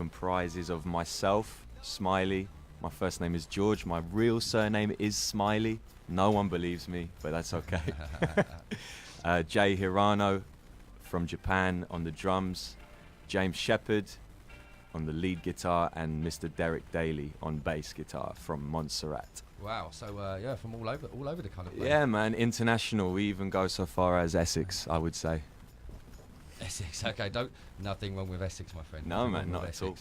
comprises of myself, Smiley. My first name is George. My real surname is Smiley. No one believes me, but that's okay. Jay Hirano from Japan on the drums, James Shepherd on the lead guitar, and Mr. Derek Daly on bass guitar from Montserrat. Wow, so yeah, from all over the kind of place. Yeah, man, international. We even go so far as Essex, I would say. Essex, okay, nothing wrong with Essex, my friend. No, man, not at all.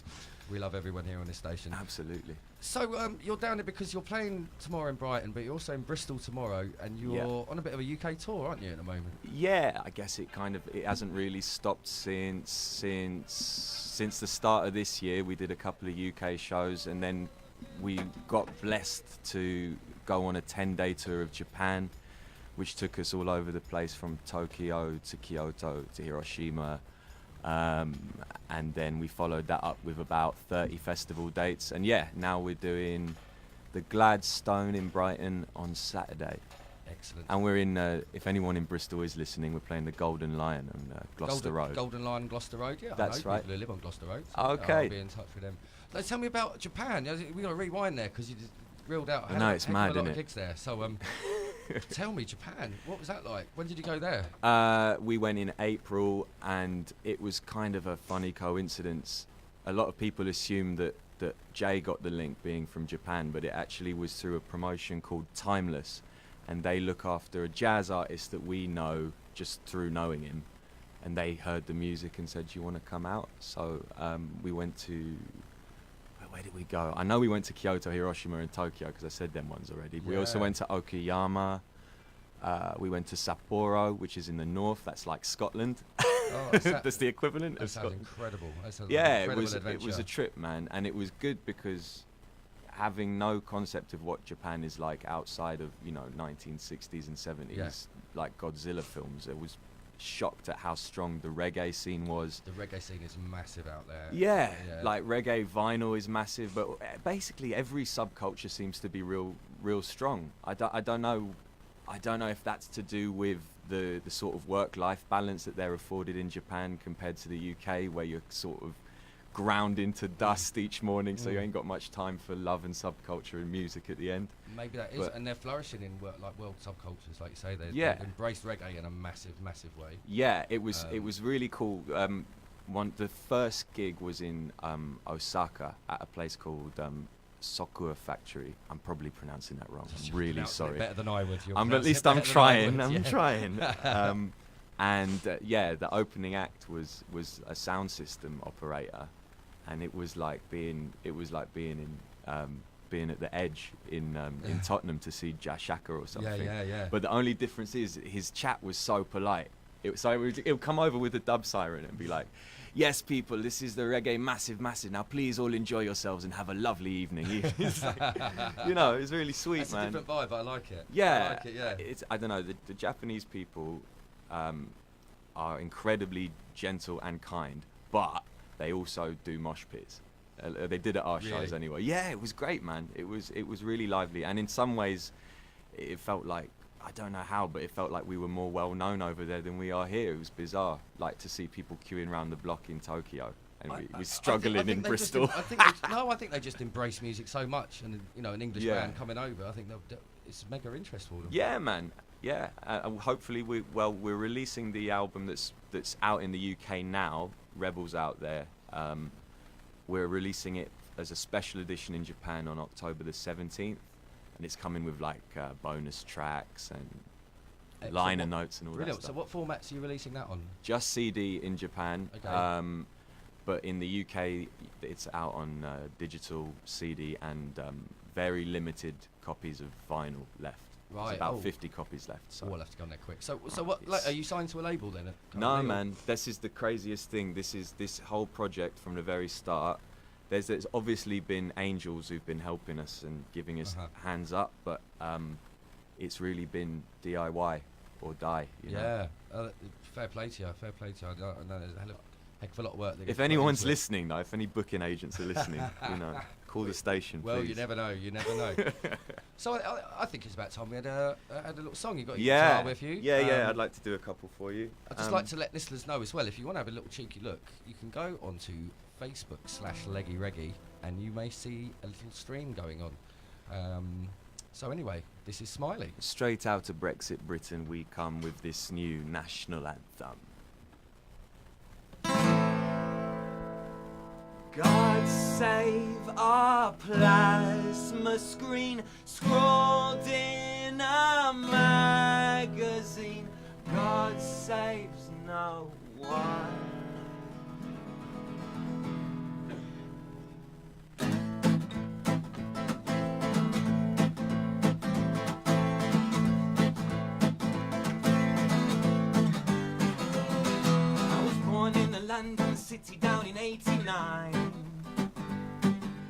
We love everyone here on this station. Absolutely. So you're down there because you're playing tomorrow in Brighton, but you're also in Bristol tomorrow, and you're on a bit of a UK tour, aren't you, at the moment? Yeah, I guess it hasn't really stopped since the start of this year. We did a couple of UK shows, and then we got blessed to go on a 10-day tour of Japan, which took us all over the place from Tokyo to Kyoto to Hiroshima. And then we followed that up with about 30 festival dates. And yeah, now we're doing the Gladstone in Brighton on Saturday. Excellent. And we're in, if anyone in Bristol is listening, we're playing the Golden Lion on Gloucester Road. Golden Lion, Gloucester Road, yeah. That's I know right. people who live on Gloucester Road. So Okay. I'll be in touch with them. So tell me about Japan. We got to rewind there because you just reeled out. I know, it's mad, a lot isn't of it? gigs there. So tell me, Japan. What was that like? When did you go there? We went in April, and it was kind of a funny coincidence. A lot of people assume that Jay got the link being from Japan, but it actually was through a promotion called Timeless, and they look after a jazz artist that we know just through knowing him, and they heard the music and said, do you want to come out? So we went to, where did we go? I know we went to Kyoto, Hiroshima and Tokyo because I said them ones already. Yeah. We also went to Okayama. We went to Sapporo, which is in the north. That's like Scotland. Oh, that's the equivalent of Scotland. Incredible. That sounds yeah, like an incredible it was a trip, man, and it was good because having no concept of what Japan is like outside of 1960s and 70s, like Godzilla films, it was shocked at how strong the reggae scene was. The reggae scene is massive out there. Yeah, like reggae vinyl is massive, but basically every subculture seems to be real strong. I don't know if that's to do with the sort of work-life balance that they're afforded in Japan compared to the UK, where you're sort of ground into dust each morning, so you ain't got much time for love and subculture and music at the end. Maybe that is, and they're flourishing in world subcultures, like you say. They've embraced reggae in a massive way. Yeah, it was really cool. The first gig was in Osaka at a place called Sokua Factory. I'm probably pronouncing that wrong. I'm really sorry. Better than I would. At least I'm trying. I'm trying. And the opening act was a sound system operator, and it was like being at the Edge in Tottenham to see Jashaka or something. Yeah. But the only difference is his chat was so polite. It would come over with a dub siren and be like, yes, people, this is the reggae massive. Now, please all enjoy yourselves and have a lovely evening. It's like, it's really sweet, That's man. It's a different vibe, but I like it. Yeah. I like it, yeah. I don't know, the Japanese people are incredibly gentle and kind, but they also do mosh pits. They did at our shows anyway. Yeah, it was great, man. It was really lively, and in some ways, it felt like, I don't know how, but it felt like we were more well known over there than we are here. It was bizarre, like to see people queuing around the block in Tokyo, and we're struggling in Bristol. I think they just embrace music so much, and an English band coming over, I think it's mega interest for them. Yeah, man. Yeah, hopefully we're releasing the album that's out in the UK now. Rebels Out There. We're releasing it as a special edition in Japan on October the 17th. And it's coming with like bonus tracks and liner notes and all that stuff. So what formats are you releasing that on? Just CD in Japan, okay. But in the UK it's out on digital CD and very limited copies of vinyl left. Right. There's about 50 copies left. So we'll have to go on there quick. So what? Like, are you signed to a label then? No, man. This is the craziest thing. This whole project from the very start. There's obviously been angels who've been helping us and giving us hands up, but it's really been DIY or die. You know? Fair play to you. I know there's a heck of a lot of work. If anyone's listening, though, if any booking agents are listening, call the station. Well, please. You never know. So I think it's about time we had a little song. You got your guitar with you. Yeah. I'd like to do a couple for you. I'd just like to let listeners know as well. If you want to have a little cheeky look, you can go onto Facebook/Leggy Reggae, and you may see a little stream going on. So anyway, this is Smiley. Straight out of Brexit Britain, we come with this new national anthem. God save our plasma screen, scrawled in a magazine. God saves no one. I was born in the London city down in '89.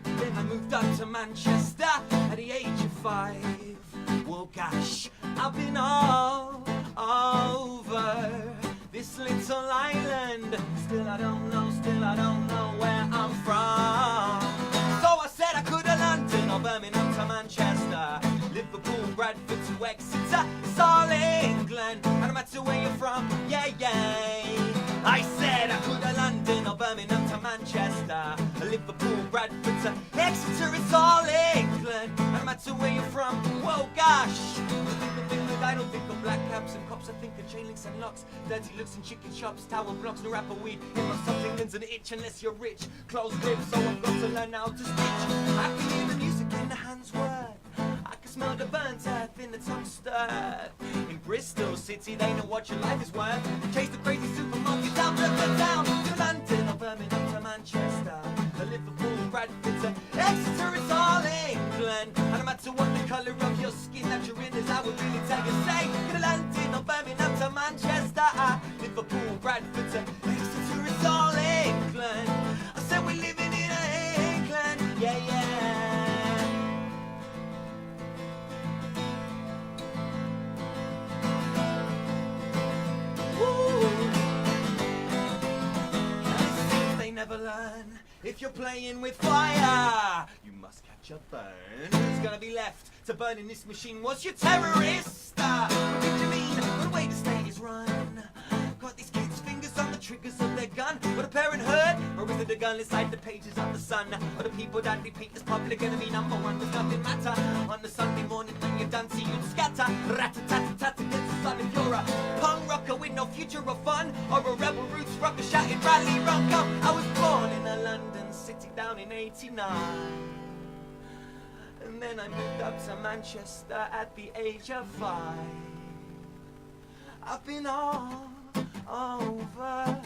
Then I moved up to Manchester at the age of 5. Well, gosh, I've been all over this little island. Still I don't know where I'm from. So I said I could have London or Birmingham to Manchester, Liverpool, Bradford to Exeter. It's all England, and no matter where you're from, yeah, yeah. I said I could have London or Birmingham to Manchester, Liverpool, Bradford to Exeter. It's all England, and no matter where you're from. Whoa, gosh. I don't think of black caps and cops. I think of chain links and locks, dirty looks and chicken shops, tower blocks, no rapper weed. In my something's an itch unless you're rich. Close ribs, so I've got to learn how to stitch. I can hear the music in the hands word. I can smell the burnt earth in the tongue stirred. In Bristol City, they know what your life is worth. Chase the crazy supermarkets out of the town. To London or Birmingham to Manchester, to Liverpool, Bradford to Exeter. It's all England, and no matter what the colour of your skin that you're in is, I would really tell you, say, to London or Birmingham to Manchester, Liverpool, Bradford to Exeter. It's all England. I said we're living in England, yeah, yeah. They never learn. If you're playing with fire, you must catch a burn. Who's gonna be left to burn in this machine? Was you terrorist? What did you mean? What a way the state is run. Got these kids' fingers on the triggers of their gun. What a parent heard? Or is it the gun inside the pages of the sun? Or the people that repeat as public enemy number one? Does nothing matter? On the Sunday morning when you're done, see you'd scatter. Rat-a-tat-a-tat against the sun. If you're a punk rocker with no future or fun, or a rebel roots rocker shouting rally rock up. I was born in a London city down in '89. And then I moved up to Manchester at the age of 5. I've been all over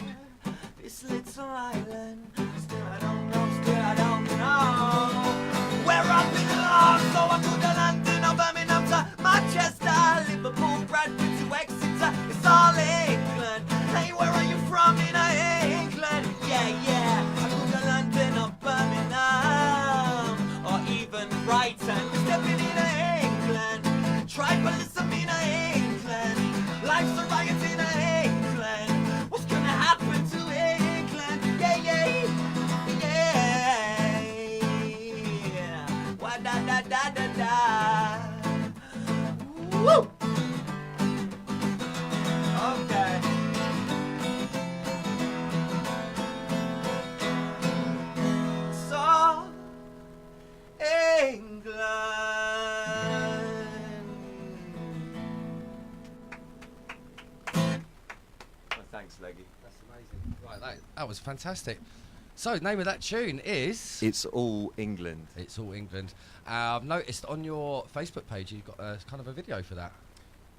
this little island. Still I don't know where I belong. So I go to London or Birmingham to Manchester, Liverpool, Bradford to Exeter. It's all England. Hey, where are you from in England? Yeah, yeah. I go to London or Birmingham or even Brighton. Stepping in England. Tribalism in England. Life's a riot in England. What's gonna happen to England? Yeah, yeah, yeah. Wah da da da da da. Woo. Okay. So England. Thanks, Leggy. That's amazing. Right, that was fantastic. So, name of that tune is... It's All England. It's All England. I've noticed on your Facebook page you've got kind of a video for that.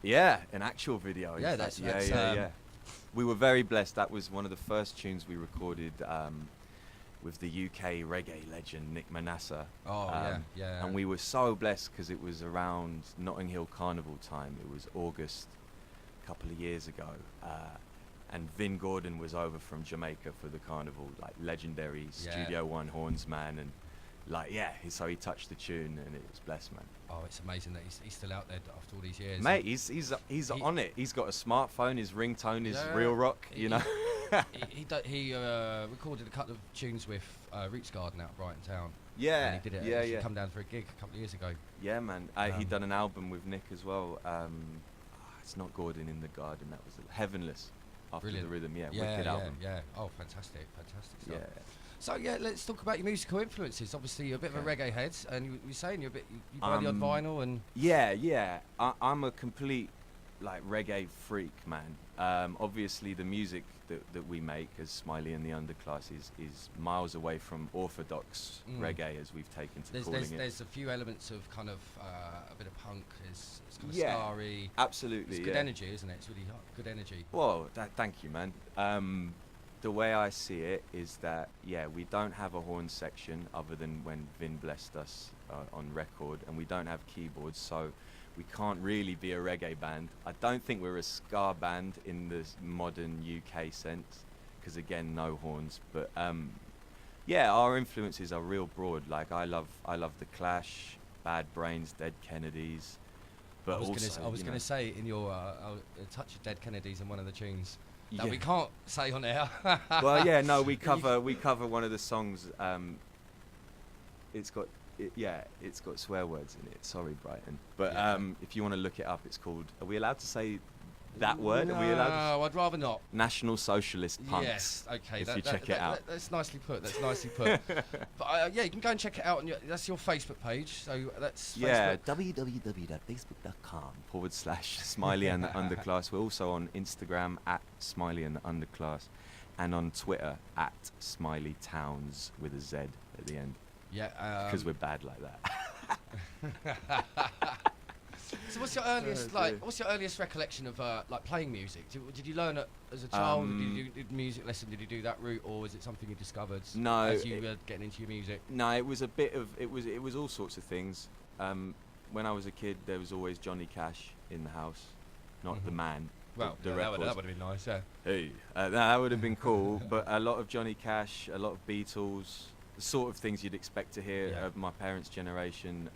Yeah, an actual video. Yeah, that's that's yeah. We were very blessed. That was one of the first tunes we recorded with the UK reggae legend Nick Manasseh. Oh, yeah. And we were so blessed because it was around Notting Hill Carnival time. It was August a couple of years ago. And Vin Gordon was over from Jamaica for the carnival, like legendary Studio One hornsman, and so he touched the tune and it was blessed, man. Oh, it's amazing that he's still out there after all these years. Mate, he's on it. He's got a smartphone. His ringtone is real rock. You know. He recorded a couple of tunes with Roots Garden out of Brighton Town. Yeah, and he did it. Yeah. Come down for a gig a couple of years ago. Yeah, man. He done an album with Nick as well. It's not Gordon in the Garden. That was Heavenless. After Brilliant. the Rhythm, wicked album. Yeah. Oh, fantastic stuff. Yeah. So yeah, let's talk about your musical influences. Obviously, you're a bit of a Okay. reggae head, and you're saying you buy the odd vinyl and. Yeah. I'm a complete like reggae freak, man. Obviously, the music that we make as Smiley and the Underclass is miles away from orthodox reggae, as we've taken to calling it. There's a few elements of kind of a bit of punk. It's kind of Yeah, starry. absolutely. It's good yeah. energy, isn't it? It's really good energy. Well, thank you, man. The way I see it is that, yeah, we don't have a horn section other than when Vin blessed us on record, and we don't have keyboards, so we can't really be a reggae band. I don't think we're a ska band in the modern UK sense, because again, no horns. But yeah, our influences are real broad. Like I love the Clash, Bad Brains, Dead Kennedys. But I was gonna say in your a touch of Dead Kennedys in one of the tunes that Yeah. we can't say on air. Well, yeah, no, we cover one of the songs. It's got it's got swear words in it. Sorry, Brighton. But Yeah. if you want to look it up, it's called. Are we allowed to say that word? Are we allowed? No, I'd rather not. National Socialist Punks. Yes, okay. If you check it out. That's nicely put. That's nicely put. But yeah, you can go and check it out on that's your Facebook page. So that's Yeah, Facebook. www.facebook.com/Smiley and the Underclass. We're also on Instagram at Smiley and the Underclass, and on Twitter at Smiley Towns with a Z at the end, Yeah. because we're bad like that. So what's your earliest dear. what's your earliest recollection of like playing music? Did you learn it as a child? Did you do music lesson? Did you do that route, or was it something you discovered No, as you were getting into your music? No, it was a bit of it was all sorts of things. When I was a kid, there was always Johnny Cash in the house, not the man. Well, the yeah, records. that would have been nice. Yeah. Hey, that would have been cool. But a lot of Johnny Cash, a lot of Beatles, the sort of things you'd expect to hear Yeah. of my parents' generation.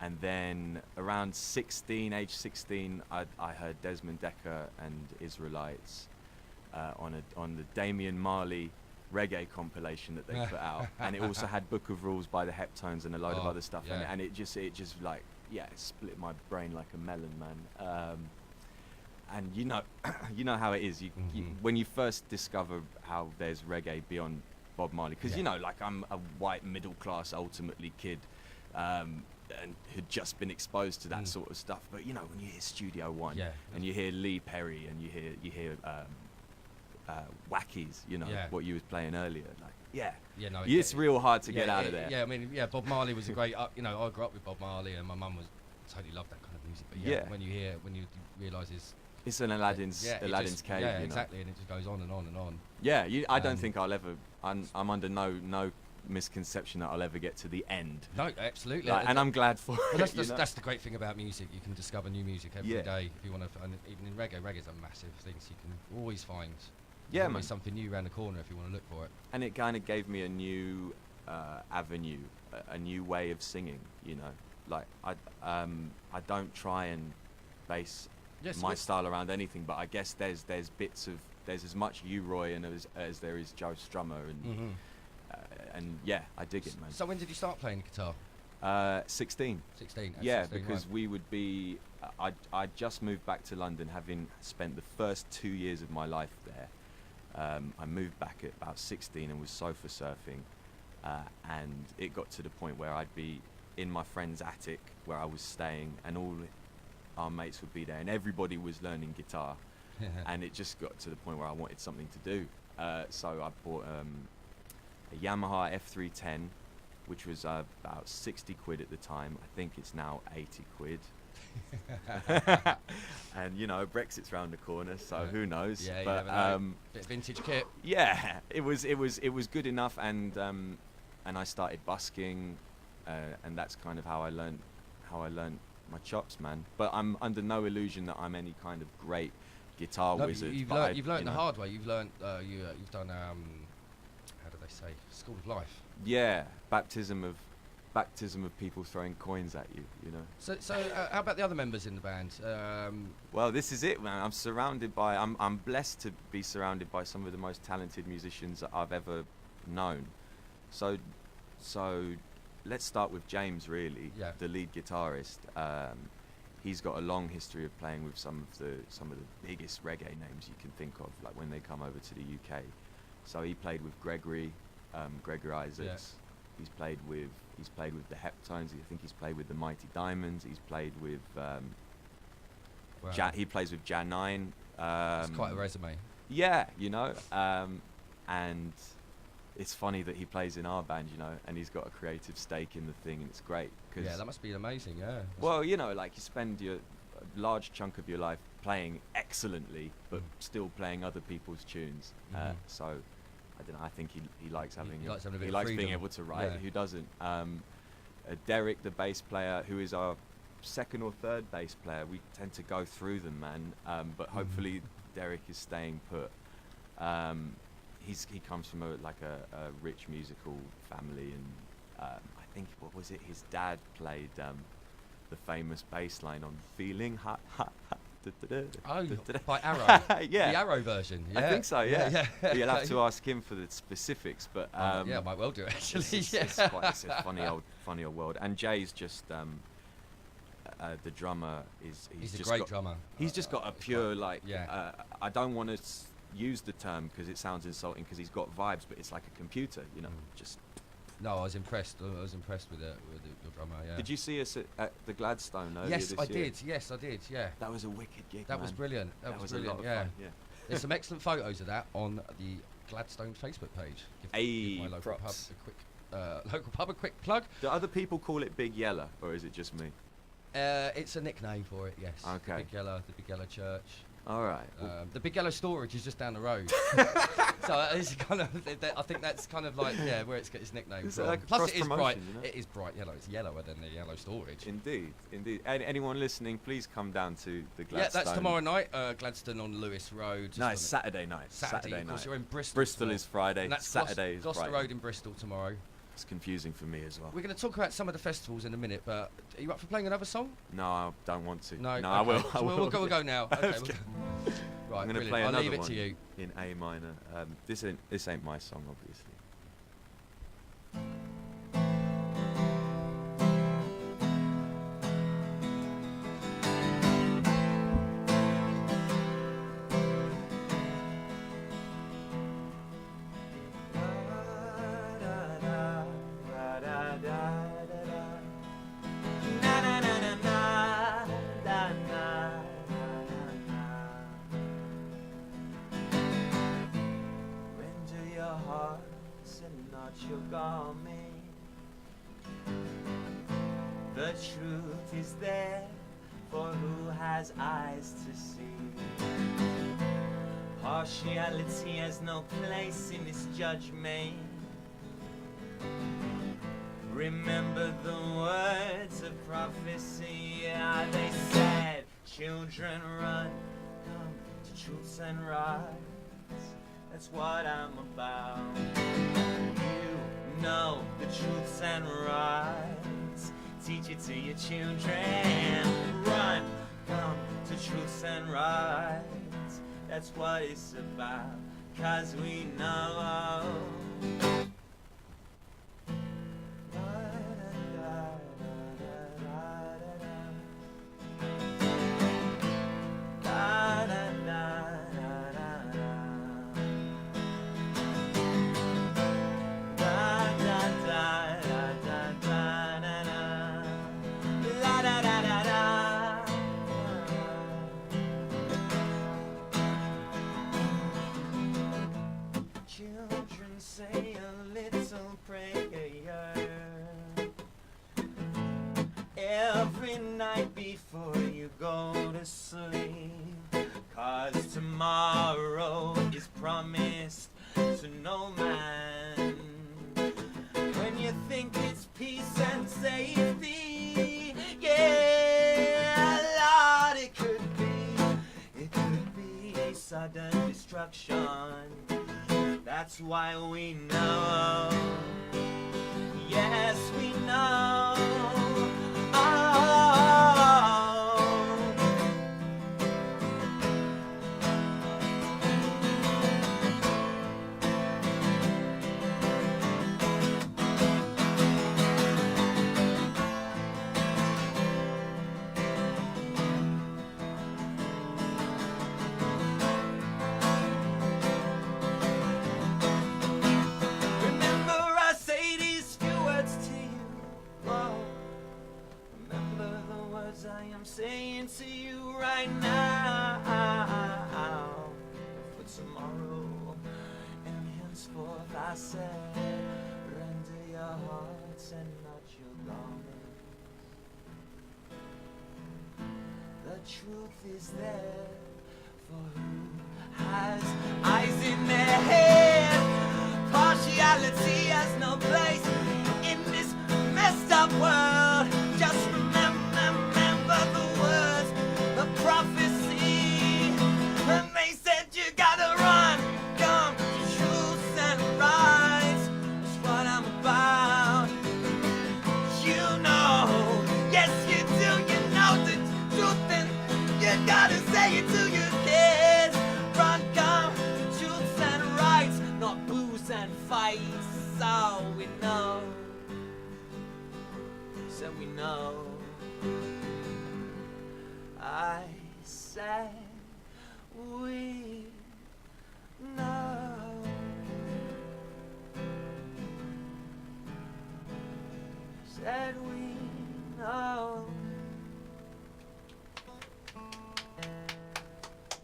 And then around age 16, I heard Desmond Dekker and Israelites on the Damian Marley reggae compilation that they put out, and it also had Book of Rules by the Heptones and a load of other stuff in it, and it just like it split my brain like a melon, man. And you know how it is. You, when you first discover how there's reggae beyond Bob Marley, because like I'm a white middle class ultimately kid. And had just been exposed to that sort of stuff, but when you hear Studio One, and you hear Lee Perry, and you hear Wackies, what you was playing earlier, like it's real hard to get out of there. Yeah, I mean, Bob Marley was a great. I grew up with Bob Marley, and my mum was totally loved that kind of music. But when you realise it's an Aladdin's cave. Yeah, exactly, and it just goes on and on and on. Yeah, I don't think I'll ever. I'm under no misconception that I'll ever get to the end. No, absolutely. And I'm glad for it. That's the great thing about music. You can discover new music every day if you want to. And even in reggae's a massive thing. So you can always find something new around the corner if you want to look for it. And it kind of gave me a new avenue, a new way of singing. Like I don't try and base my style around anything, but I guess there's as much U-Roy and as there is Joe Strummer and. And I dig it, man. So when did you start playing guitar? 16. 16. Yeah, 16, because right. we would be. I just moved back to London, having spent the first 2 years of my life there. I moved back at about 16 and was sofa surfing, and it got to the point where I'd be in my friend's attic where I was staying, and all our mates would be there, and everybody was learning guitar, and it just got to the point where I wanted something to do. So I bought. A Yamaha F310, which was about 60 quid at the time. I think it's now 80 quid. And Brexit's round the corner, so who knows? Yeah, but you never know. Bit of vintage kit. Yeah, it was good enough, and I started busking, and that's kind of how I learned my chops, man. But I'm under no illusion that I'm any kind of great guitar wizard. You've learned the hard way. You've learned. You've done. How do they say? School of life. Yeah, baptism of people throwing coins at you. So how about the other members in the band? Well, this is it, man. I'm blessed to be surrounded by some of the most talented musicians that I've ever known. So let's start with James, really, the lead guitarist. He's got a long history of playing with some of the biggest reggae names you can think of, like when they come over to the UK. So he played with Gregory Isaacs. He's played with the Heptones. I think he's played with the Mighty Diamonds. He's played with he plays with Jan9. It's quite a resume. Yeah, you know, and it's funny that he plays in our band, you know, and he's got a creative stake in the thing, and it's great. Cause that must be amazing. Yeah. Well, you know, like you spend a large chunk of your life playing excellently, but still playing other people's tunes. So I don't know. I think he likes having. He likes having a bit he of likes freedom. being able to write. Yeah. Who doesn't? Derek, the bass player, who is our second or third bass player, we tend to go through them, man. But hopefully Derek is staying put. He comes from a rich musical family, and I think, what was it? His dad played the famous bass line on "Feeling Hot." Oh, by Arrow. Yeah, the Arrow version. Yeah. I think so. Yeah. You'll have Okay. to ask him for the specifics, but yeah, I might well do actually. it's a funny old world. And Jay's just the drummer He's a just great got, drummer. He's just got a pure I don't want to use the term because it sounds insulting, because he's got vibes, but it's like a computer, you know. Just No, I was impressed. I was impressed with your drummer. Yeah. Did you see us at the Gladstone earlier Yes, this I year? did. Yes, I did. Yeah. That was a wicked gig. That man. was brilliant. That was a brilliant. lot of Yeah. fun. Yeah. There's some excellent photos of that on the Gladstone Facebook page. Give my local props. local pub a quick plug. Do other people call it Big Yellow, or is it just me? It's a nickname for it. Yes. Okay. Big Yellow, the Big Yellow Church. All right. The Big Yellow Storage is just down the road. So it's kind of. I think that's kind of like where it's got its nickname It's from. like a Plus, it is bright. cross-promotion, you know? It is bright yellow. It's yellower than the Yellow Storage. Indeed. Anyone listening, please come down to the Gladstone. Yeah, that's tomorrow night. Gladstone on Lewis Road. No, it's Saturday night. Saturday, of course, night. you're in Bristol. Bristol tomorrow. is Friday. And that's Saturday is Gloucester Friday. Road in Bristol tomorrow. It's confusing for me as well. We're going to talk about some of the festivals in a minute, but are you up for playing another song? No, I don't want to. No, I okay. will. So we'll go now. Okay, right, I'm going to brilliant. play I'll another leave it one to you. in A minor. This ain't my song, obviously. Render your hearts and not your garment. The truth is there for who has eyes to see. Partiality has no place in this judgment. Remember the words of prophecy. Yeah, they said, children run, come to truths and rights. That's what I'm about. You know the truths and rights. Teach it to your children. Run, come to truths and rights. That's what it's about. 'Cause we know. Children say a little prayer every night before you go to sleep, 'cause tomorrow is promised to no man. When you think it's peace and safety, yeah, Lord, it could be sudden destruction. That's why we know, yes, we know. and not your garments. The truth is there for who has eyes in their head. Partiality has no place in this messed up world. Just remember the words, the prophecy. And they said you gotta run, come to truth and rights. That's what I'm about. You know, yes you do, you know the truth, and you gotta say it to your kids. Run, come to truth and rights, not booze and fights. So we know, so we know. I said we know. Said we know.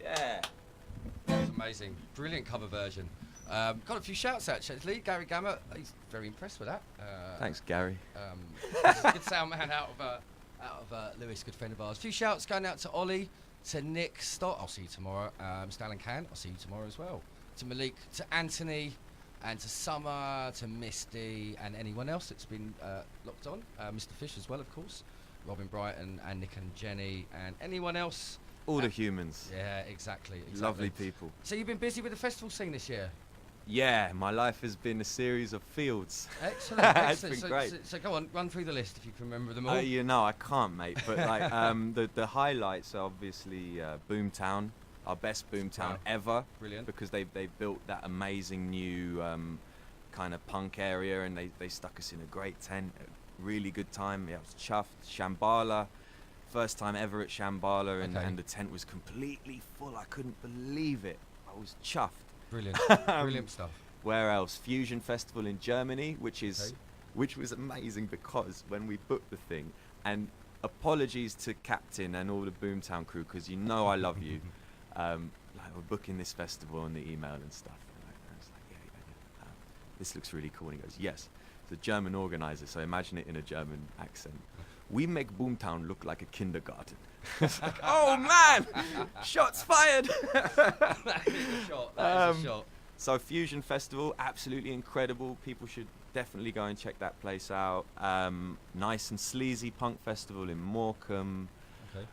Yeah. That's amazing. Brilliant cover version. Got a few shouts actually. Gary Gamma, he's very impressed with that. Thanks, Gary. Good sound man out of Lewis, good friend of ours. A few shouts going out to Ollie, to Nick Stott, I'll see you tomorrow. Stalin Can, I'll see you tomorrow as well. To Malik, to Anthony, and to Summer, to Misty, and anyone else that's been locked on. Mr. Fish as well, of course. Robin Brighton, and Nick and Jenny, and anyone else. All the humans. Yeah, exactly. Lovely people. So you've been busy with the festival scene this year? Yeah, my life has been a series of fields. Excellent, excellent. It's been great. So go on, run through the list if you can remember them all. You know, I can't, mate. But like, the highlights are obviously Boomtown, our best Boomtown ever. Brilliant. Because they built that amazing new kind of punk area, and they stuck us in a great tent. A really good time. Yeah, I was chuffed. Shambhala, first time ever at Shambhala, and the tent was completely full. I couldn't believe it. I was chuffed. Brilliant, brilliant stuff. Where else? Fusion Festival in Germany, which was amazing because when we booked the thing, and apologies to Captain and all the Boomtown crew, because you know I love you. Like we're booking this festival on the email and stuff. And I was like, yeah. This looks really cool. And he goes, yes. It's a German organizer, so imagine it in a German accent. We make Boomtown look like a kindergarten. It's like, oh man, shots fired. That is a shot. That is a shot. So Fusion Festival, absolutely incredible. People should definitely go and check that place out. Nice and sleazy punk festival in Morecambe. Okay.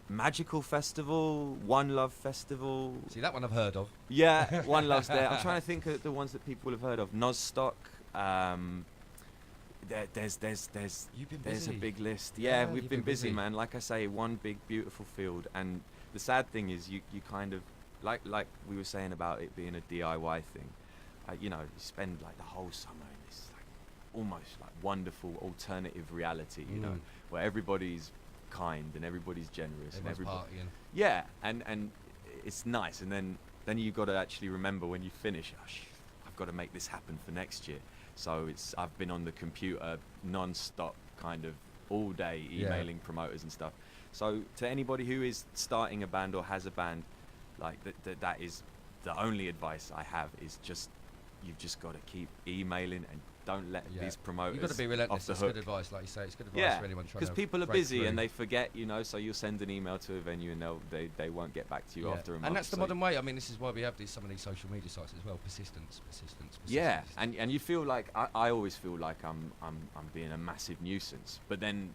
Magical Festival, One Love Festival. See, that one I've heard of. Yeah, One Love's there. I'm trying to think of the ones that people will have heard of. Nostock. There's a big list. Yeah, we've been busy, man. Like I say, one big beautiful field, and the sad thing is you kind of like we were saying about it being a DIY thing. You know, you spend like the whole summer in this like almost like wonderful alternative reality, you know, where everybody's kind and everybody's generous and everybody's partying. Yeah, and it's nice, and then you got to actually remember when you finish, I've got to make this happen for next year. So I've been on the computer non-stop, kind of all day, emailing promoters and stuff. So to anybody who is starting a band or has a band, like that is the only advice I have is just you've just got to keep emailing and don't let these promoters You've got to be relentless. off the hook. Good advice, like you say. It's good advice for anyone trying to because people are busy through. and they forget, you know. So you'll send an email to a venue and they won't get back to you after a month. And that's the modern way. I mean, this is why we have some of these social media sites as well. Persistence. Yeah, and you feel like I always feel like I'm being a massive nuisance, but then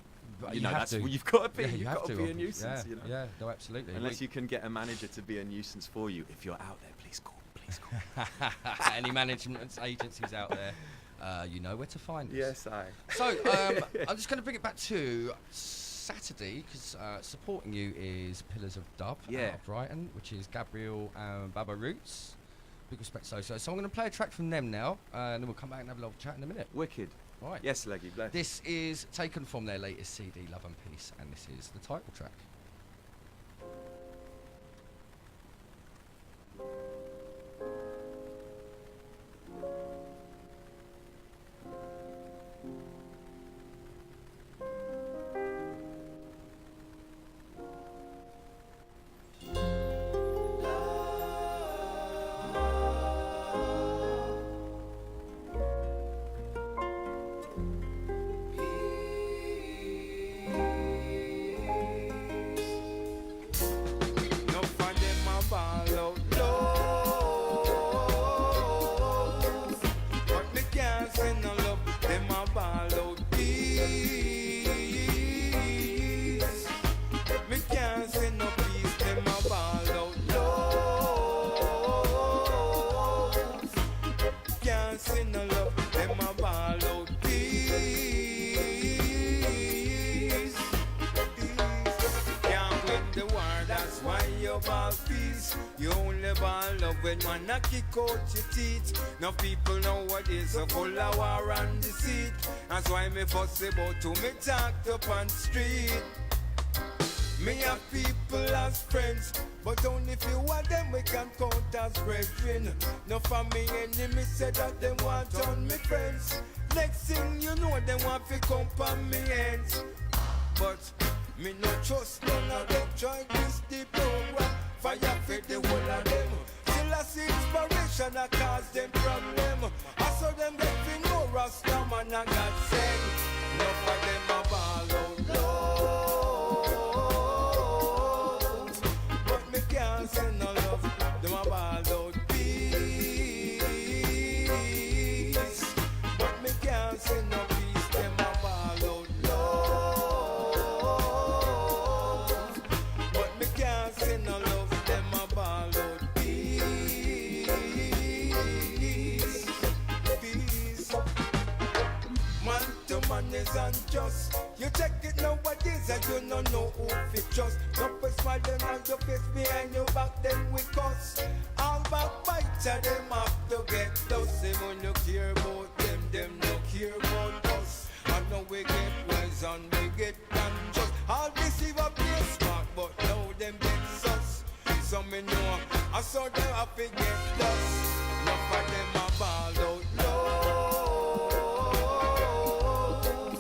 you know that's what you've got to be. Yeah, you've got to be a nuisance. Yeah, you know? yeah, no, absolutely. Unless you can get a manager to be a nuisance for you. If you're out there, please call. Any management agencies out there, you know where to find us. Yes, So I'm just going to bring it back to Saturday because supporting you is Pillars of Dub out of Brighton, which is Gabriel and Baba Roots. Big respect, so I'm going to play a track from them now, and then we'll come back and have a little chat in a minute. Wicked. Right. Yes, Leggy, bless. This is taken from their latest CD, Love and Peace, and this is the title track. the ball love when man a kick out your teeth. Now people nowadays are full of war and deceit. That's why me fuss about to me talked up on the street. Me have people as friends, but only few of them we can count as brethren. No for me enemies say that they want on me friends. Next thing you know, they want to come on me ends. But me no trust none of them. Try this the program, fire for the whole of them. Still I see inspiration that cause them problem. I saw them get fi no Rasta man and God send. No for them a ball out loud, but me can't send no love. Them a ball out peace, but me can't send no peace. Them a ball out love, but me can't send no love. Them a ball out peace, peace. Man to man is unjust. You check it nowadays and you don't know who fit trust. Don't put smiling on your face behind your back, then we cuss. All backbiter, them have to get dust. They when you care about them, them no care about us. I know we get wise and we get unjust. All deceiver play smart, but now them get sus. So me know, I saw them have to get dust. Enough of them a ball out loud,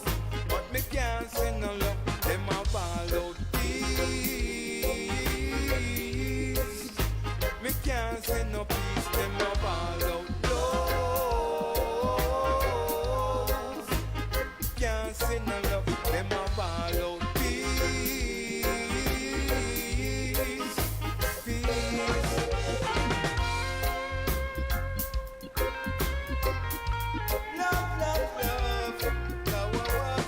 but me can't send no love. Them a ball out peace. Me can't send no peace. Them a ball out love. Can't send no love. Them a ball out peace. Peace. Love, love, love. Love, love.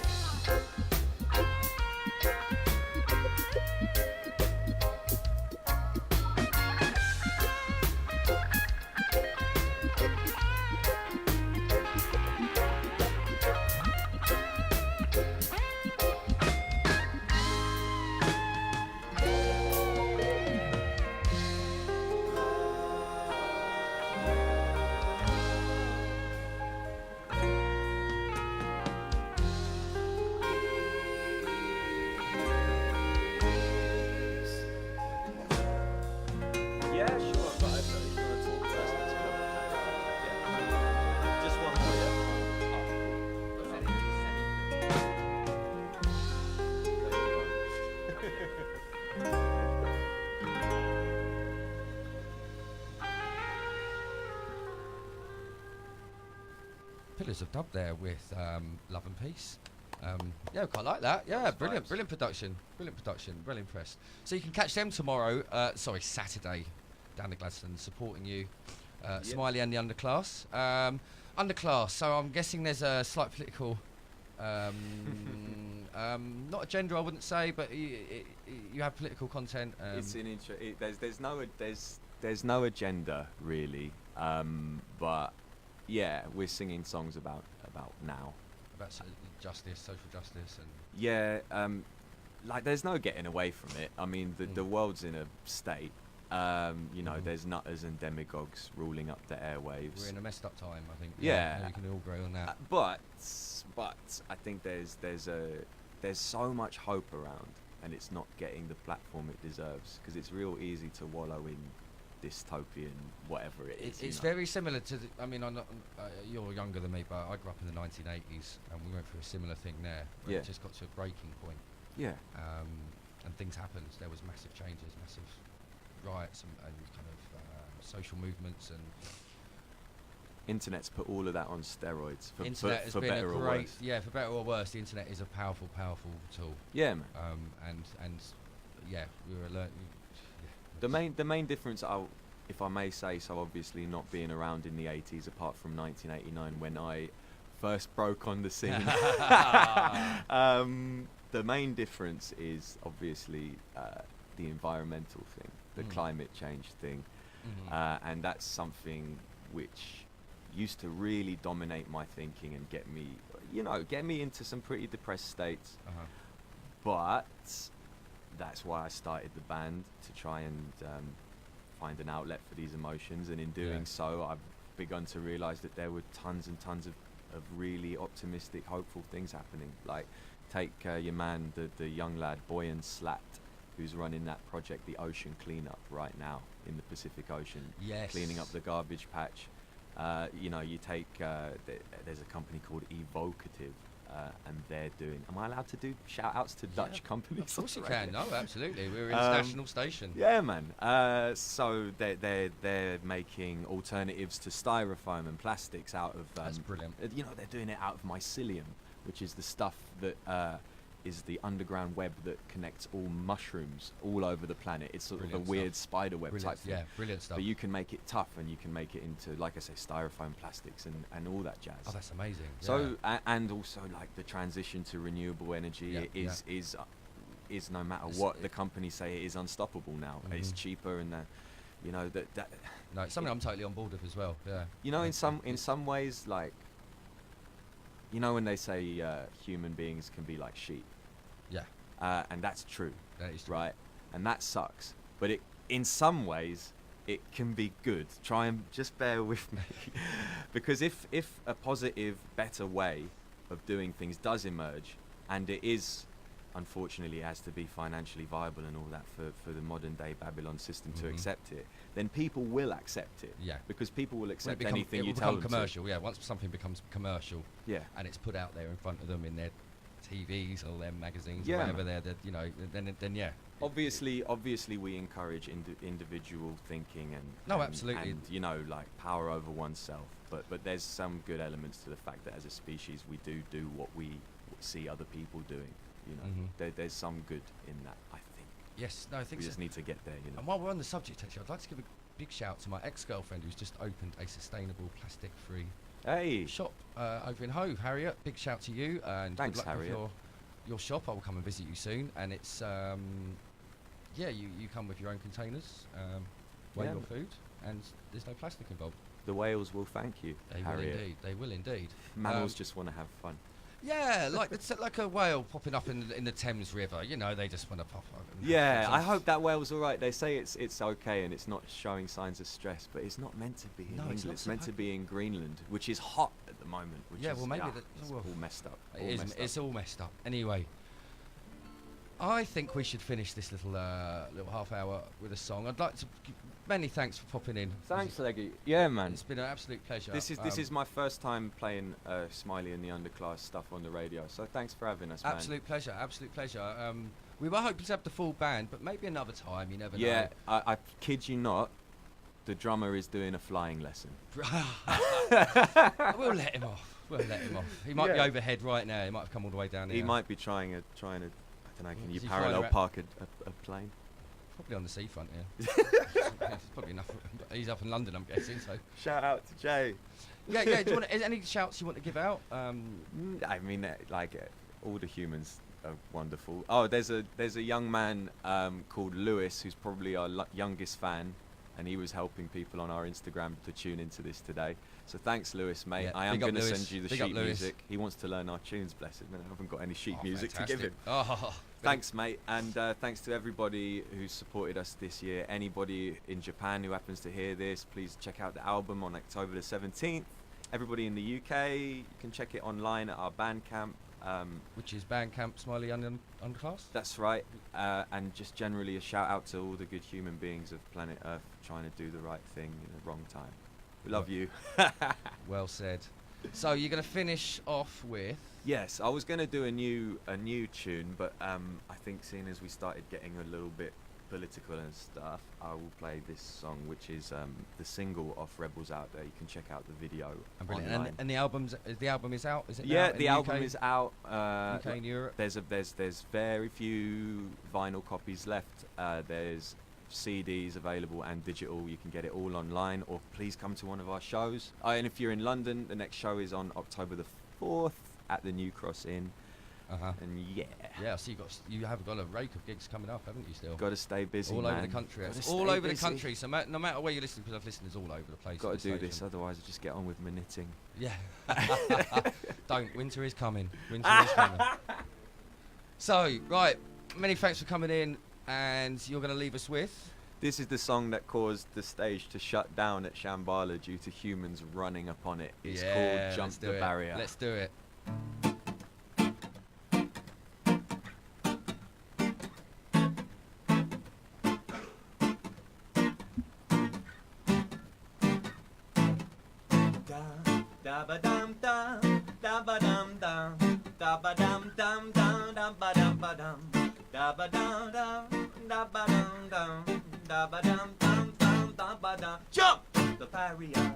Yeah, sure, but if you want to talk first, let's go. Yeah. Just one more, yeah? Pillars of Dub there with Love and Peace. Yeah, quite like that. Yeah, Nice brilliant, vibes. brilliant production. Well impressed. So you can catch them tomorrow, Saturday, down at Gladstone, supporting you, Smiley and the Underclass. Underclass, so I'm guessing there's a slight political, not agenda I wouldn't say, but you have political content. It's an there's no agenda really, but yeah, we're singing songs about now. about justice, social justice, and Yeah, like there's no getting away from it. I mean, the world's in a state. You know, there's nutters and demagogues ruling up the airwaves. we're in a messed up time, I think. Yeah. We can all agree on that. But I think there's so much hope around, and it's not getting the platform it deserves, because it's real easy to wallow in dystopian whatever it is. It's very similar to I mean, I'm not, you're younger than me, but I grew up in the 1980s, and we went through a similar thing there, where Yeah. it just got to a breaking point, Yeah. and things happened. There was massive changes, massive riots, and kind of social movements, and Internet's put all of that on steroids for internet has for been better a or great, worse. yeah, for better or worse. The internet is a powerful tool, Yeah, man. and yeah, we were learning. The main difference, if I may say so, obviously not being around in the 80s, apart from 1989 when I first broke on the scene. The main difference is obviously the environmental thing, the climate change thing, and that's something which used to really dominate my thinking and get me into some pretty depressed states. But that's why I started the band, to try and find an outlet for these emotions, and in doing so, I've begun to realise that there were tons and tons of really optimistic, hopeful things happening. Like, take your man, the young lad, Boyan Slat, who's running that project, the Ocean Cleanup, right now in the Pacific Ocean, cleaning up the garbage patch. You know, you take, there's a company called Evocative, and they're doing, am I allowed to do shout outs to Dutch companies? Of course you can, no, absolutely. We're an international station. Yeah, man. So they're making alternatives to styrofoam and plastics out of, that's brilliant. You know, they're doing it out of mycelium, which is the stuff that is the underground web that connects all mushrooms all over the planet. It's sort of a weird spider web type thing. Yeah, brilliant stuff. But you can make it tough, and you can make it into, like I say, styrofoam plastics and all that jazz. Oh, that's amazing. So and also, like, the transition to renewable energy is no matter what the companies say, it is unstoppable now. It's cheaper, and you know that. No, it's something I'm totally on board with as well. Yeah. You know, in some ways, like, you know, when they say human beings can be like sheep. Yeah. And that's true. That is true. Right? And that sucks. But in some ways, it can be good. Try and just bear with me. Because if a positive, better way of doing things does emerge, and it is, unfortunately, has to be financially viable and all that for the modern day Babylon system to accept it, then people will accept it. Yeah. Because people will accept anything you tell them. It will become commercial. Yeah. Once something becomes commercial. Yeah. And it's put out there in front of them in their TVs or their magazines or Yeah, whatever they're, you know, then yeah. Obviously, we encourage individual thinking No, absolutely. and, you know, like, power over oneself. But there's some good elements to the fact that as a species we do what we see other people doing. You know, there's some good in that, I think. Yes, no, I think We so. just need to get there, you know. And while we're on the subject, actually, I'd like to give a big shout to my ex-girlfriend who's just opened a sustainable plastic-free Hey, shop over in Hove. Harriet, big shout to you, and Thanks, good luck Harriet. with your shop. I will come and visit you soon, and it's yeah, you come with your own containers, weigh Yeah. your food, and there's no plastic involved. the whales will thank you, They Harriet. will indeed. They will indeed. Mammals just want to have fun. Yeah, like it's like a whale popping up in the Thames River. You know, they just want to pop up. And Yeah, have I some hope that whale's all right. They say it's okay and it's not showing signs of stress, but it's not meant to be in No, it's England. not It's meant to be in Greenland, which is hot at the moment. Which Yeah, is, well, maybe it's well, all messed up. It is, it's all messed up. Anyway, I think we should finish this little half hour with a song. I'd like to give many thanks for popping in. Thanks, Leggy. Yeah, man. It's been an absolute pleasure. This is my first time playing Smiley and the Underclass stuff on the radio, so thanks for having us, man. absolute pleasure. Absolute pleasure. We were hoping to have the full band, but maybe another time. You never Yeah, know. I kid you not, the drummer is doing a flying lesson. We'll let him off. We'll let him off. He might be overhead right now. He might have come all the way down here. He might be trying to. I don't know. Can you Is he flying parallel around? park a plane? Probably on the seafront here. It's probably enough. He's up in London, I'm guessing. So. Shout out to Jay. Yeah. Do you want any shouts you want to give out? I mean, all the humans are wonderful. Oh, there's a young man called Lewis who's probably our youngest fan, and he was helping people on our Instagram to tune into this today. So thanks, Lewis, mate. Yeah, I am big up going to Lewis. send you the Big up sheet Lewis. music. He wants to learn our tunes, bless him, and I haven't got any sheet Oh, music fantastic. to give him. Oh, Thanks, mate, and thanks to everybody who's supported us this year. Anybody in Japan who happens to hear this, please check out the album on October the 17th. Everybody in the UK, you can check it online at our Bandcamp. which is Bandcamp Smiley Underclass. That's right, and just generally a shout out to all the good human beings of planet Earth trying to do the right thing in the wrong time. We love you. Well said. So you're going to finish off with. Yes, I was going to do a new tune, but I think seeing as we started getting a little bit political and stuff, I will play this song, which is the single off Rebels Out There. You can check out the video online. And the album is out. Is it? Yeah, now in the album UK? is out. UK and Europe. There's very few vinyl copies left. There's CDs available and digital. You can get it all online, or please come to one of our shows. And if you're in London, the next show is on October the 4th at the New Cross Inn. And Yeah, so you have got a rake of gigs coming up, haven't you? Still. Got to stay busy, all man. over the country. Gotta All stay over the busy. country. So no matter where you're listening, because I've listeners all over the place. Got at to do station. this, otherwise I just get on with my knitting. Yeah. Don't. Winter is coming. Winter is coming. So, right. Many thanks for coming in, and you're going to leave us with. This is the song that caused the stage to shut down at Shambhala due to humans running upon it. It's called Jump the Barrier. Let's do it. Da ba dum dum, da ba dum dum, da ba dum dum dum, da ba dum ba dum, da ba dum dum, da ba dum dum, da ba dum dum dum, da ba dum. Jump the barrier,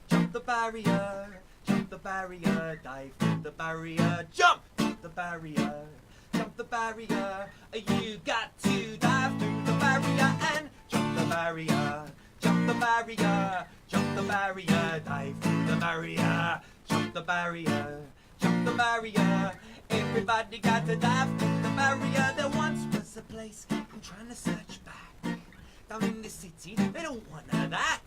jump the barrier, jump the barrier, dive through the barrier, jump the barrier, jump the barrier. You got to dive through the barrier and jump the barrier. Jump the barrier, jump the barrier, dive through the barrier, jump the barrier, jump the barrier. Everybody got to dive through the barrier. There once was a place I'm trying to search back. Down in the city, they don't want none of that.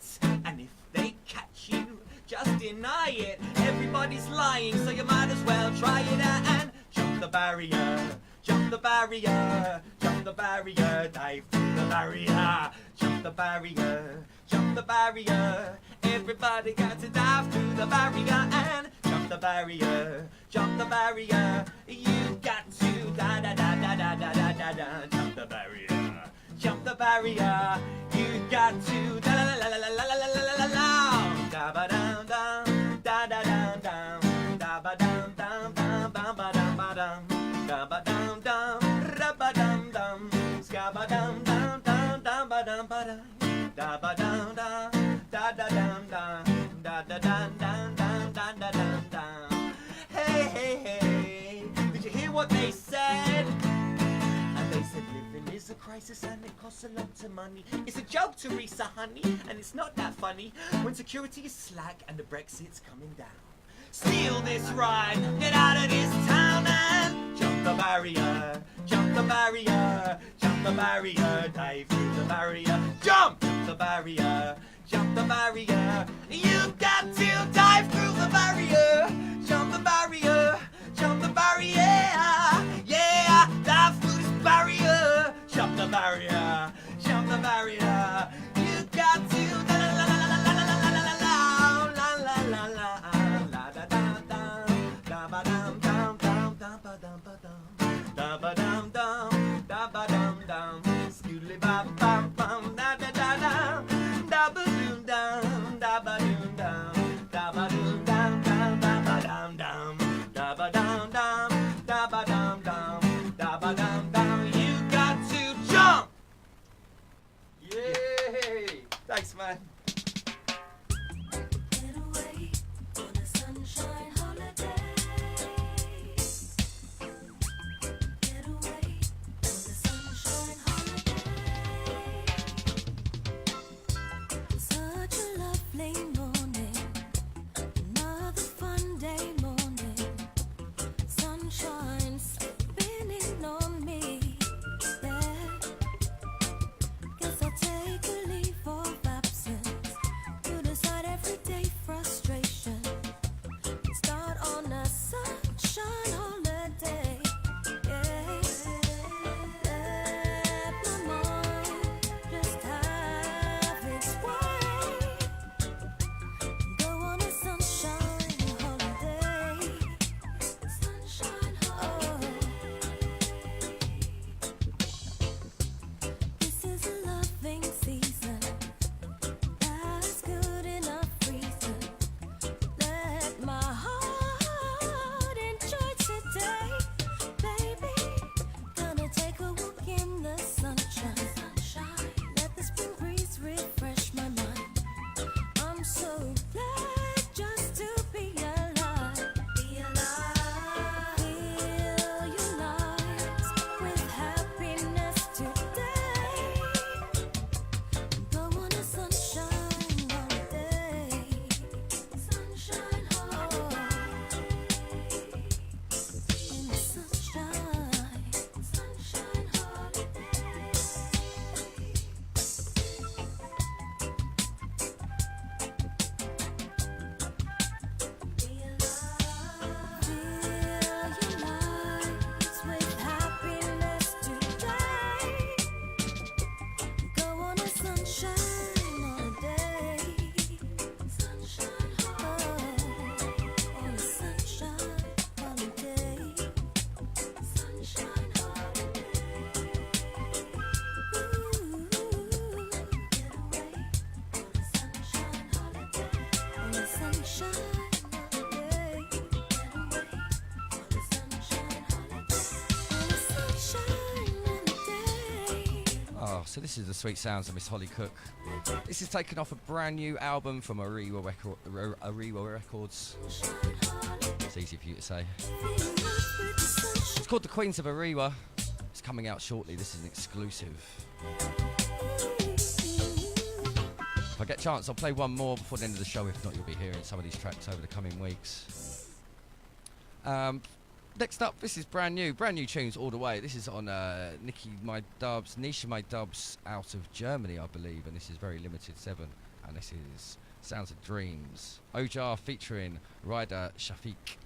And if they catch you, just deny it. Everybody's lying, so you might as well try it out and jump the barrier. Jump the barrier, jump the barrier, dive through the barrier, jump the barrier, jump the barrier. Everybody got to dive through the barrier and jump the barrier, jump the barrier. You got to da da da da da da da da da jump the barrier, jump the barrier. You got to da la la la la la la la la la da ba dum dum da da dum dum da ba dum dum dum ba ba dum ba dum. Da ba dum dum, da ba dum dum, ska ba dum dum dum, da ba dum ba dum, da ba dum dum, da da dum dum, da da dum dum dum, da da dum dum. Hey hey hey, did you hear what they said? And they said living is a crisis and it costs a lot of money. It's a joke, Teresa, honey, and it's not that funny when security is slack and the Brexit's coming down. Steal this ride, get out of this town and jump the barrier, jump the barrier, jump the barrier, dive through the barrier, jump the barrier, jump the barrier. You got to dive through the barrier, jump the barrier, jump the barrier, yeah, dive through this barrier, jump the barrier, jump the barrier. You got to la la la la la la la la la la la la la. Da ba dum dum dum da ba dum ba dum da ba dum dum da ba dum dum scoodly bam bam bam da da da da ba doom dum da ba doom dum da ba doom dum dum da ba So this is the sweet sounds of Miss Holly Cook. This is taken off a brand new album from Ariwa Records. It's easy for you to say. It's called The Queens of Ariwa. It's coming out shortly. This is an exclusive. If I get a chance, I'll play one more before the end of the show. If not, you'll be hearing some of these tracks over the coming weeks. Next up, this is brand new tunes all the way. This is on Nisha My Dubs out of Germany, I believe, and this is very limited 7, and this is Sounds of Dreams. Ojar featuring Ryder Shafiq.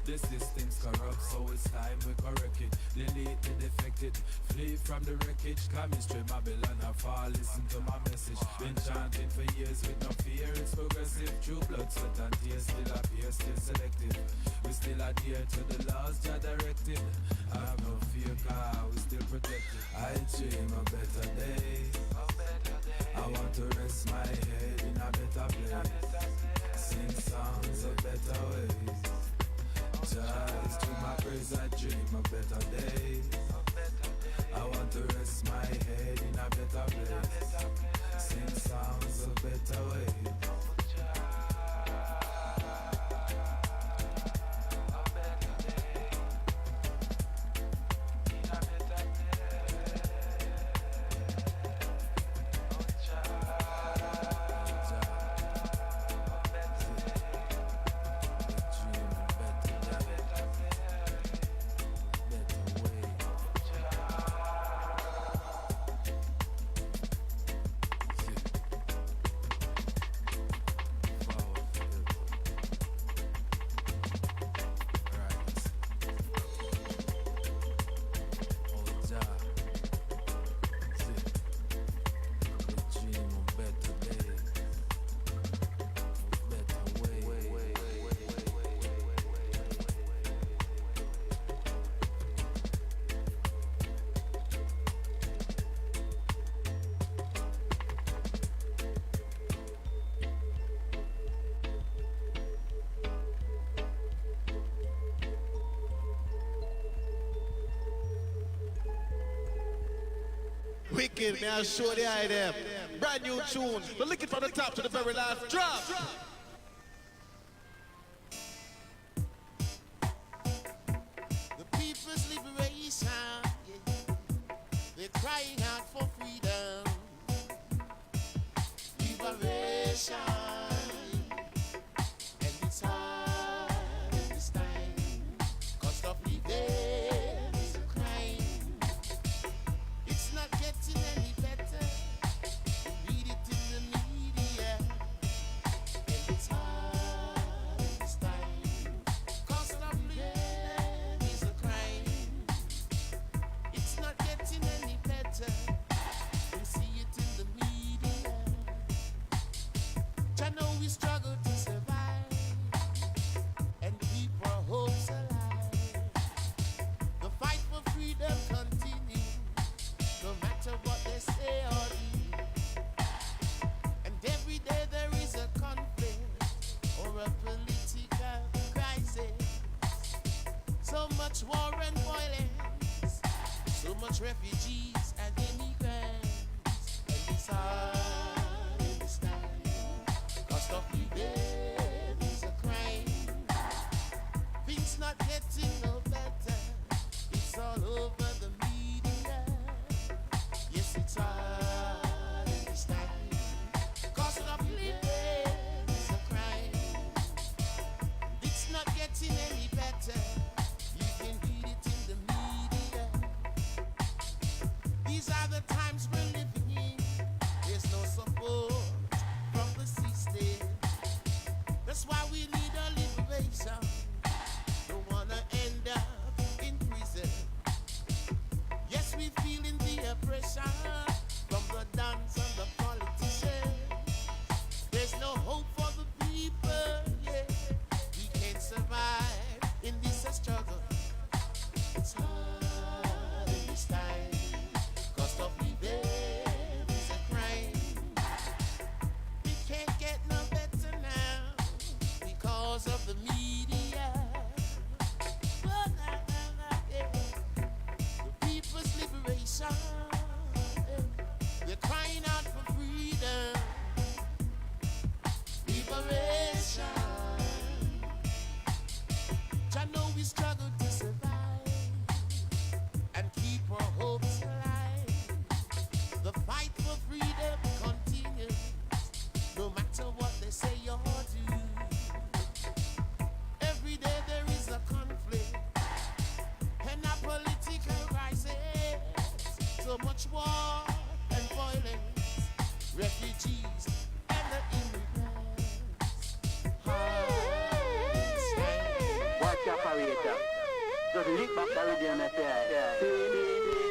The system's corrupt, so it's time we correct it. Delete the defected, flee from the wreckage. Chemistry, Babylon, I fall, listen to my message. Been chanting for years with no fear, it's progressive. True blood, sweat and tears still appear, still selective. We still adhere to the laws that directed. I have no fear, cause we still protected. I dream a better day. I want to rest my head in a better place. Sing songs of better ways. Just to my praise, I dream a better day. I want to rest my head in a better place. Sing songs of better ways. Wicked, may I show the eye them. Brand new tunes, but lick it from the top to the very last drop. The people's liberation, yeah. They're crying out for freedom. Liberation, and it's hard in this time. Cost of living is a crime. It's not getting any better. I know we struggle to survive and keep our hopes alive. The fight for freedom continues, no matter what they say or do. And every day there is a conflict or a political crisis. So much war and violence, so much refugees and immigrants. And it's hard in this time. Cost of living is a crime. Things not getting no better. It's all over the media. Yes, it's hard in this time. Cost of living is a crime. It's not getting any better. You can read it in the media. These are the times we're living in. There's no support from the system. That's why we need a liberation. Don't wanna end up in prison. Yes, we feeling the oppression from the dons and the politicians. There's no hope for the people, yeah. We can't survive in this struggle. It's hard in this time. Cost of living is a crime. We can't get no better now because of the media. Oh, yeah. The people's liberation, yeah. They're crying out for freedom, liberation. I know we struggle to survive and keep our hopes alive. The fight for freedom continues, no matter what they say or do. Every day there is a conflict and a political crisis. So much war and violence, refugees and the immigrants. Watch your operator. Just lick back the rhythm and say,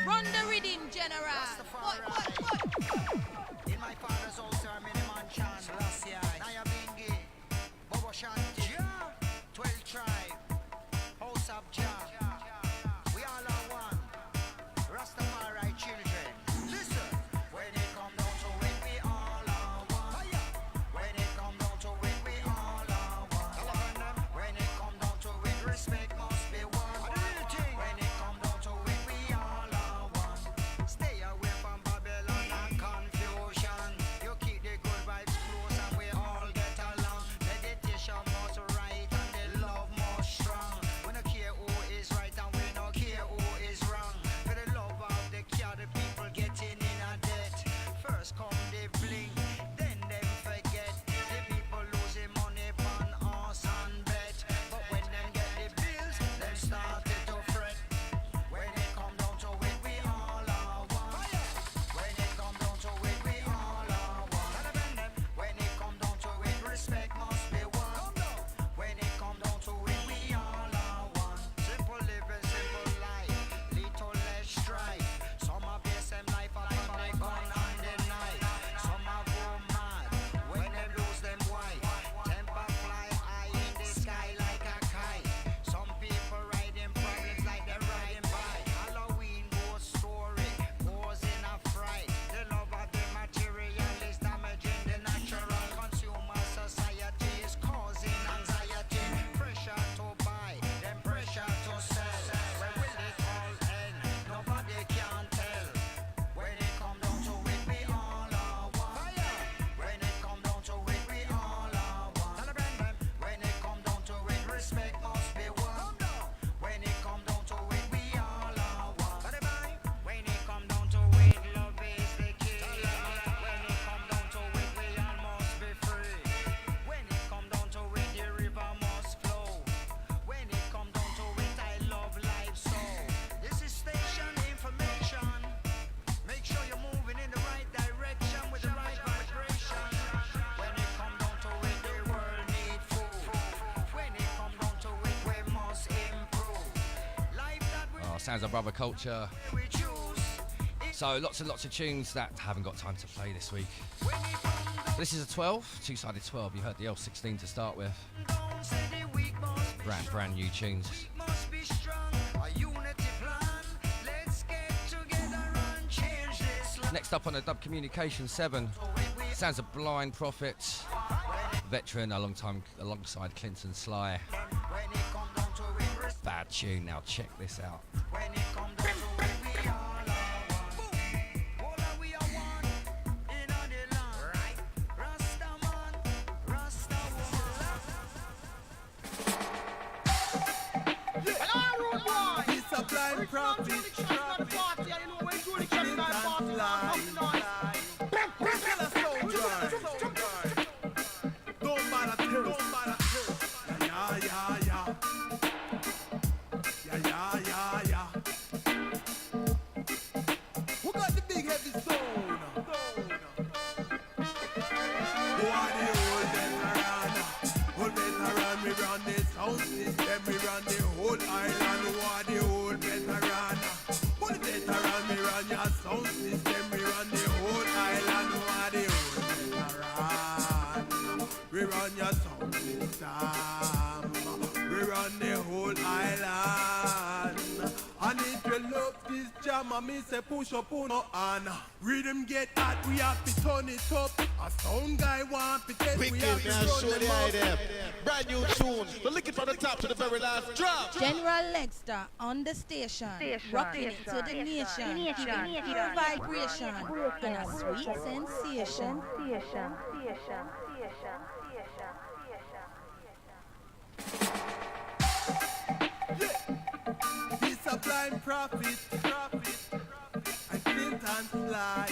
Run the rhythm, General. What? In my father's house, I'm in a mansion. Selassie, Naya Bingi, Bobo Shanti, 12 tribe, House of Jah. We all are one. Rastafari children. Listen, when it come down to it, we all are one. When it come down to it, we all are one. When it come down to it, respect must be one. When it come down to it, we all are one. Stay away from Babylon and confusion. You keep the good vibes close and we all get along. Meditation must right and the love must strong. We don't care who is right and we don't care who is wrong. For the love of the care, the people getting in a debt. First come the bling, then them forget. The people losing money on horse and bet. But when them get the bills, them started to fret. When it come down to it, we all are one. When it come down to it, we all are one. When it come down to it, respect must be one. When it come down to it, we all are one. Simple living, simple life, little less strife. Some are base them life upon the gun and the knife. Some are go mad when they lose them wife. Temper fly high in the sky like a kite. Some people riding problems like they're riding bike. Halloween ghost story goes in a fright. The love of the material is damaging the natural. Consumer society is causing anxiety. Pressure to buy, then pressure to sell. When will it all end? Nobody can tell. When it come down to it, we all are one. When it come down to it, we all are one. When it come down to it, respect must be one. When it come down to it, we all are one. When it come down to it, love is the key. When it come down to it, we all must be free. When it come down to it, the river must flow. When it come down to it, I love life so. This is station information. Make sure you're moving in the right direction with the right vibration. When it come down to it, the world need food. When it come down to it, we must improve. Life that we Sounds of brother culture. choose. So lots and lots of tunes that haven't got time to play this week. This is a 12, two-sided 12. You heard the L16 to start with. Brand new tunes. Next up on the Dub Communication 7, sounds of Blind Prophet, veteran alongside Clinton Sly. Bad tune. Now check this out. Blind prophet, don't bother tell us. Yeah. Who got the big heavy stone? Who are the old veteran? We run the sound system, we run the whole island. Who are the old veteran? Old veteran, we run your sound system, we run the whole island. Who are the old veteran? We run your sound system, we run the whole island. And if you love this jam, I me say push up on and rhythm get hot, we have to turn it up. A sound guy want to test, we have to run them up. Brand new tune, but lick it from the top to the very last drop. General Legster on the station, rocking it to the nation, giving pure vibration and a sweet sensation. He's a blind prophet, and Clinton Sly.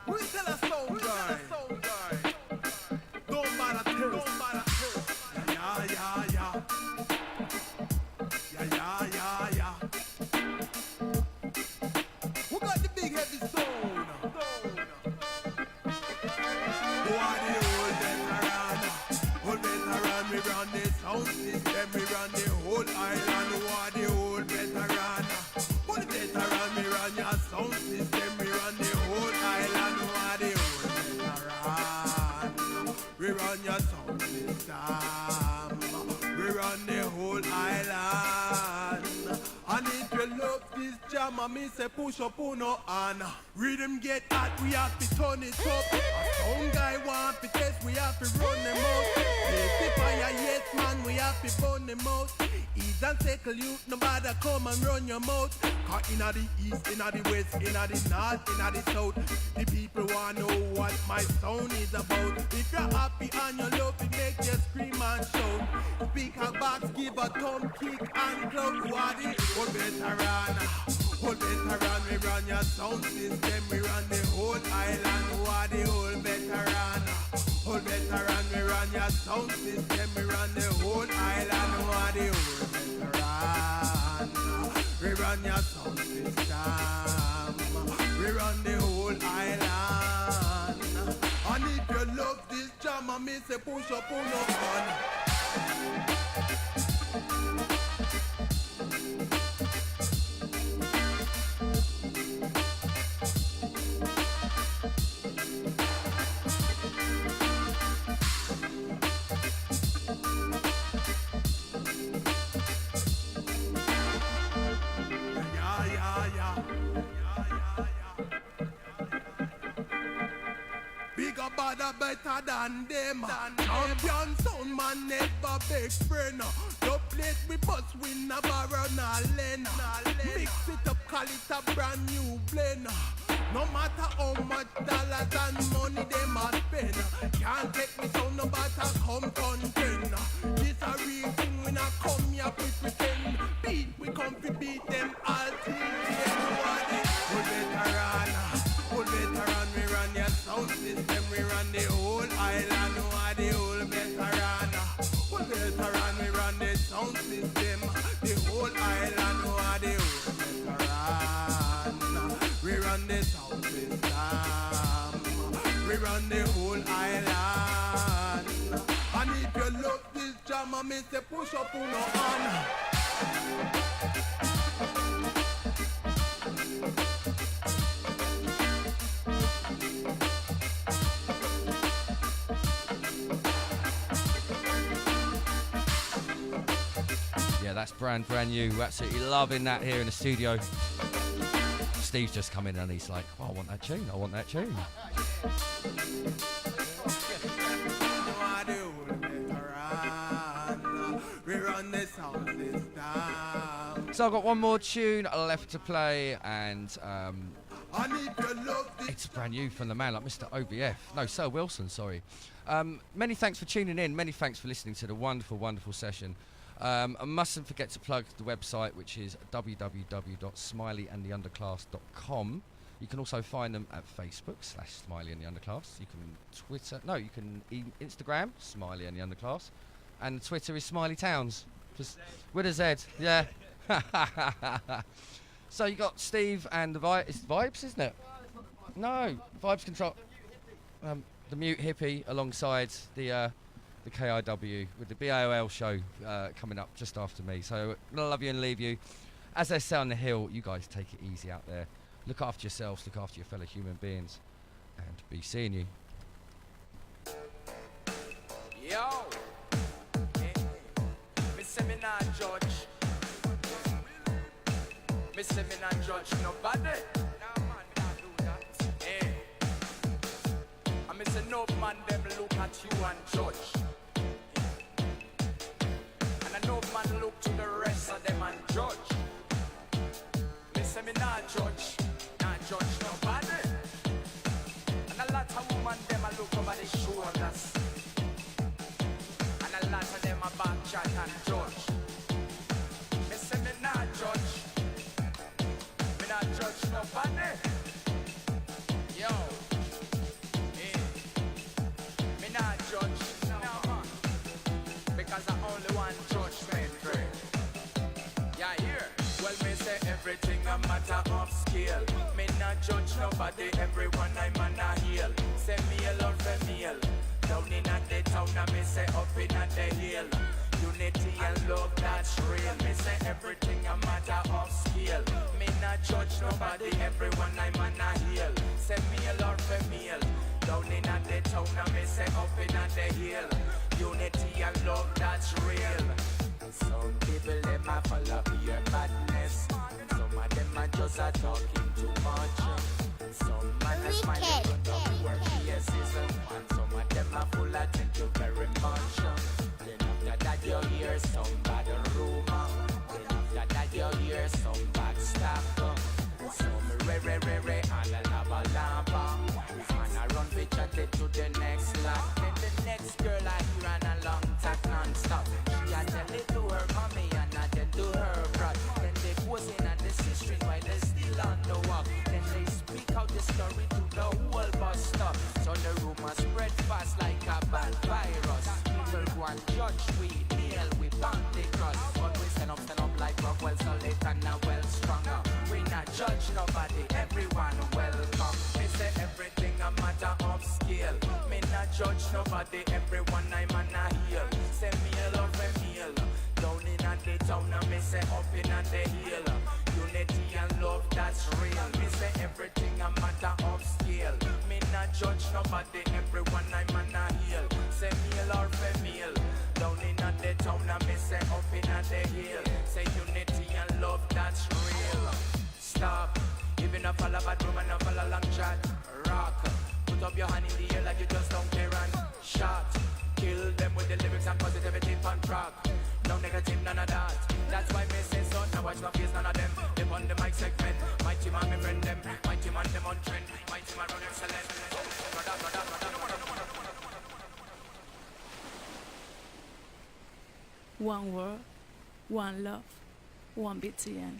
We tell a sound guy, don't bother tell us. Yeah. Who got the big heavy stone? Who are the old veteran? Old veteran, we run the sound system, we run the whole island. Who are the old veteran? Old veteran, we run your sound system, we run the whole island. Who are the old veteran? We run your sound system, we run the whole island. And if you love this jam, I me say push up on no and rhythm get hot, we have to turn it up. A sound guy want to test, we have to run them out. If the fire, yes man, we have to burn them out. Ease and settle you, nobody come and run your mouth. Cause inna the east, inna the west, inna the north, inna the south, the people want to know what my sound is about. If you're happy and you love it, make you scream and shout. Speaker box, give a thumb kick and clout. Who are the old veteran? Old veteran, we run your sound system, we run the whole island. Who are the old veteran? Old veteran, we run your sound system, we run the whole island. Who are the old veteran? We run your sound system, we run the whole island. And if you love this jam, I me say push up on no fun. Bigger, badder, better than them. Champion sound man, never big friend. No plate we bust, we never run a lane. Mix it up, call it a brand new blend. No matter how much dollars and money they must spend, can't take me so no matter come contend. This a real thing, we not come here we pretend. Beat, we come to beat them all till the end. Old veteran, we run your sound system, we run the whole island. Who are the old veteran? Old veteran, we run the sound system, the whole island. Who are the old veteran? We run the sound system, we run the whole island. And if you love this jam, I me say push up on no hand. That's brand new. We're absolutely loving that here in the studio. Steve's just come in and he's like, oh, I want that tune. I want that tune. So I've got one more tune left to play, and it's brand new from the man like Mr. OBF. No, Sir Wilson, sorry. Many thanks for tuning in. Many thanks for listening to the wonderful, wonderful session. I mustn't forget to plug the website, which is www.smileyandtheunderclass.com. You can also find them at Facebook /SmileyandtheUnderclass. You can Instagram, Smiley and the Underclass. And Twitter is Smiley Towns. Just with a Z, yeah. So you got Steve and the it's Vibes, isn't it? No, Vibes Control. The Mute Hippie alongside the KIW with the BAOL show coming up just after me. So I love you and leave you. As they say on the hill, you guys take it easy out there. Look after yourselves, look after your fellow human beings, and be seeing you. Yo, me say me not judge. Me say me not judge nobody. Nah man, me not do that. Hey, I me say no man them look at you and judge. And I know man look to the rest of them and judge. Me say me not judge nobody. And a lot of women them a look over the shoulders. And a lot of them a back chat and judge. Me say me not judge. Me not judge nobody. Yo, hey, me not judge no man. Because I only one judgment free. Yeah, here. Well, me say everything a matter of skill. Me not judge nobody, everyone I'm on a heel. Say male or female, down in at the town, and me say up in at the hill. Unity and love, that's real. Me say everything a matter of skill. Me not judge nobody, everyone I'm on a heel. Say male or female, down in at the town, and me say up in at the hill. Unity and love, that's real. Some people them a follow your badness. Some of them are just a talking too much. Some man a smiling on top of their faces, and some of them are full of thank you very much. Then after that you hear some bad rumor. Then after that you hear some bad stuff. Some re and a lava. This man a run fi chat it to the next lap. Then the next girl I hear and a long talk non-stop. She a tell it to her mommy and I tell to her brother. Then they pose in at the street while they still on the walk. Then they speak out the story to the whole bus stop. So the rumor spread fast like a bad virus. People go and judge we, nail we, pound the cross. But we stand up like Rockwell, so late and now well stronger. We not judge nobody, everyone welcome. Me say everything a matter of skill. Me not judge nobody, everyone I'm on a heel. Say male or female, down in at the town and me say up in at the hill. Unity and love, that's real. Me say everything a matter of skill. Me not judge nobody, everyone I'm on a heel. Say male or female, down in at the town and me say up in at the hill. Say unity and love, that's real. Stop, even a follow bad woman, a follow long chat. Rock, put up your hand in the air like you just don't care and shot. Kill them with the lyrics and positivity on track. No negative, none of that. That's why me say so. Now watch no face, none of them. They on the mic segment. My team and me friend them. My team and them on trend. My team and run excellent. One world, one love, one BTN.